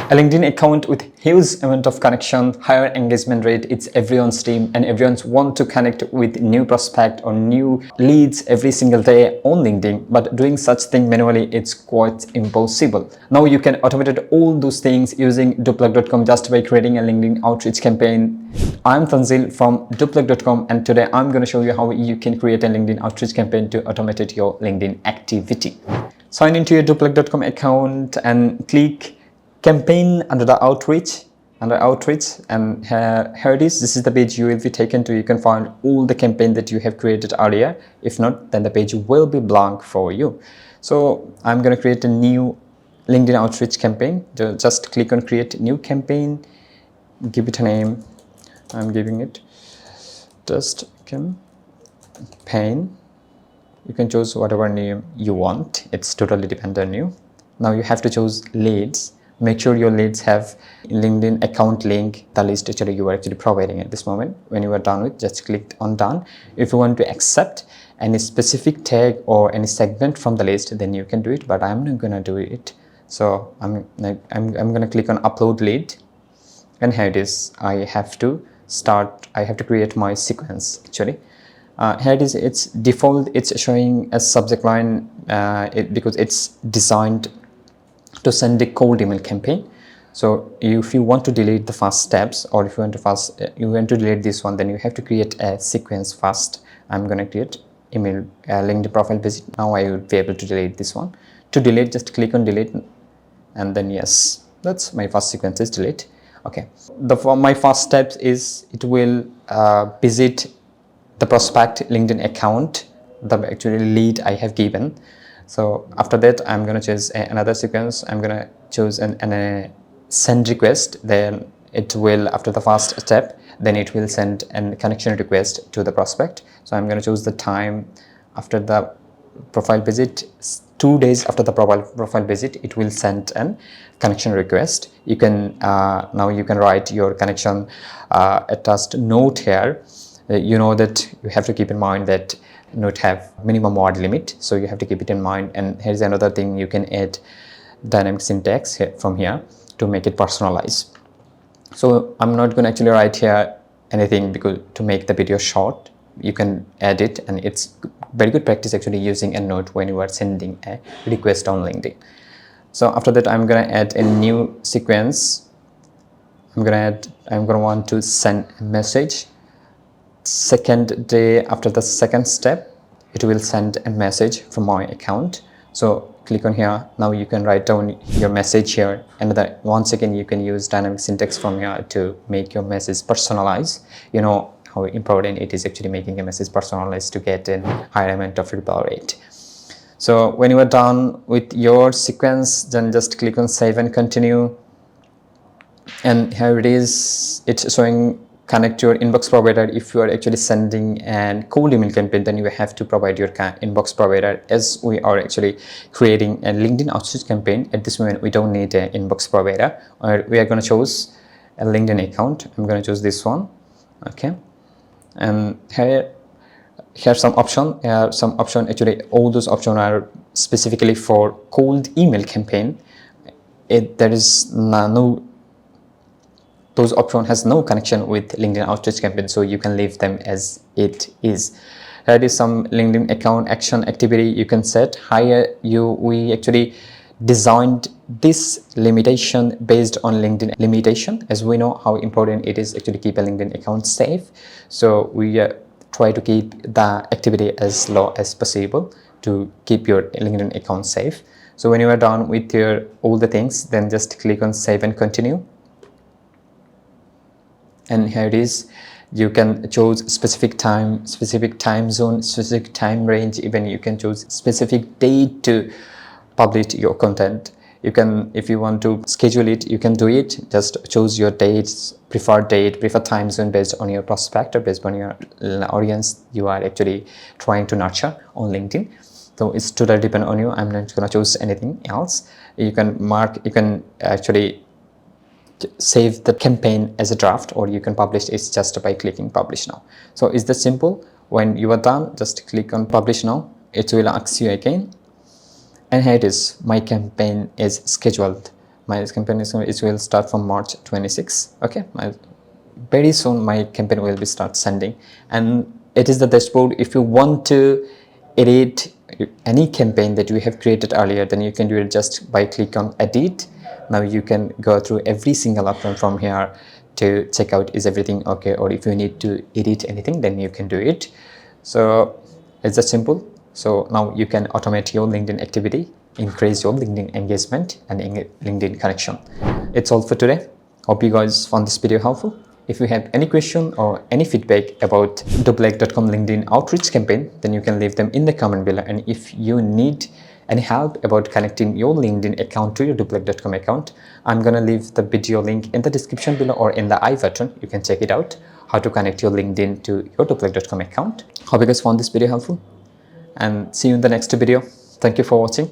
A LinkedIn account with huge amount of connection, higher engagement rate, it's everyone's dream and everyone's want to connect with new prospect or new leads every single day on LinkedIn. But doing such thing manually, it's quite impossible. Now you can automate all those things using Doplac.com just by creating a LinkedIn outreach campaign. I'm Tanzil from Doplac.com and today I'm going to show you how you can create a LinkedIn outreach campaign to automate your LinkedIn activity. Sign into your Doplac.com account and click campaign under the outreach, and here it is. This is the page you will be taken to. You can find all the campaign that you have created earlier. If not, then the page will be blank for you. So I'm going to create a new LinkedIn outreach campaign. Just click on create new campaign, give it a name. I'm giving it just campaign. You can choose whatever name you want. It's totally dependent on you. Now you have to choose leads. Make sure your leads have LinkedIn account link, the list actually you are actually providing at this moment. When you are done with, just click on done. If you want to accept any specific tag or any segment from the list, then you can do it, but I'm not gonna do it. So I'm gonna click on upload lead, and here it is. I have to create my sequence actually. Here it is. It's default, it's showing a subject line because it's designed to send a cold email campaign. So if you want to delete the first steps, or if you want to delete this one, then you have to create a sequence first. I'm going to create email LinkedIn profile visit. Now I will be able to delete this one. To delete, just click on delete, and then yes, that's my first sequence is delete. Okay, my first step is it will visit the prospect LinkedIn account, the actual lead I have given. So after that, I'm going to choose another sequence. I'm going to choose a send request. Then it will, after the first step, then it will send a connection request to the prospect. So I'm going to choose the time after the profile visit. 2 days after the profile visit, it will send a connection request. You can now you can write your connection attached note here. You know that you have to keep in mind that not have minimum word limit, so you have to keep it in mind. And here's another thing, you can add dynamic syntax here, from here, to make it personalized. So I'm not going to actually write here anything because to make the video short. You can add it, and it's very good practice actually using a note when you are sending a request on LinkedIn. So after that, I'm going to add a new sequence. I'm going to want to send a message. Second day after the second step, it will send a message from my account. So click on here. Now you can write down your message here, and once again you can use dynamic syntax from here to make your message personalized. You know how important it is actually making a message personalized to get a higher amount of reply rate. So when you are done with your sequence, then just click on save and continue. And here it is. It's showing connect your inbox provider. If you are actually sending a cold email campaign, then you have to provide your inbox provider. As we are actually creating a LinkedIn outreach campaign, at this moment we don't need an inbox provider. We are going to choose a LinkedIn account. I'm going to choose this one. Okay, and here's some option. Actually all those options are specifically for cold email campaign. There is those option has no connection with LinkedIn outreach campaign, so you can leave them as it is. Here is some LinkedIn account action activity you can set. We actually designed this limitation based on LinkedIn limitation, as we know how important it is actually keep a LinkedIn account safe. So we try to keep the activity as low as possible to keep your LinkedIn account safe. So when you are done with all the things, then just click on save and continue. And here it is. You can choose specific time zone, specific time range. Even you can choose specific date to publish your content. You can, if you want to schedule it, you can do it. Just choose your dates, preferred time zone based on your prospect or based on your audience you are actually trying to nurture on LinkedIn. So it's totally depend on you. I'm not gonna choose anything else. You can actually save the campaign as a draft, or you can publish it just by clicking publish now. So it's that simple. When you are done, just click on publish now. It will ask you again, and here it is. My campaign is scheduled. my campaign it will start from March 26. Okay, very soon my campaign will be start sending, and it is the dashboard. If you want to edit any campaign that you have created earlier, then you can do it just by click on edit. Now you can go through every single option from here to check out is everything okay, or if you need to edit anything, then you can do it. So it's just simple. So now you can automate your LinkedIn activity, increase your LinkedIn engagement and LinkedIn connection. It's all for today. Hope you guys found this video helpful. If you have any question or any feedback about Doplac.com LinkedIn outreach campaign, then you can leave them in the comment below. And if you need any help about connecting your LinkedIn account to your Doplac.com account, I'm gonna leave the video link in the description below or in the I button. You can check it out, how to connect your LinkedIn to your Doplac.com account. Hope you guys found this video helpful, and see you in the next video. Thank you for watching.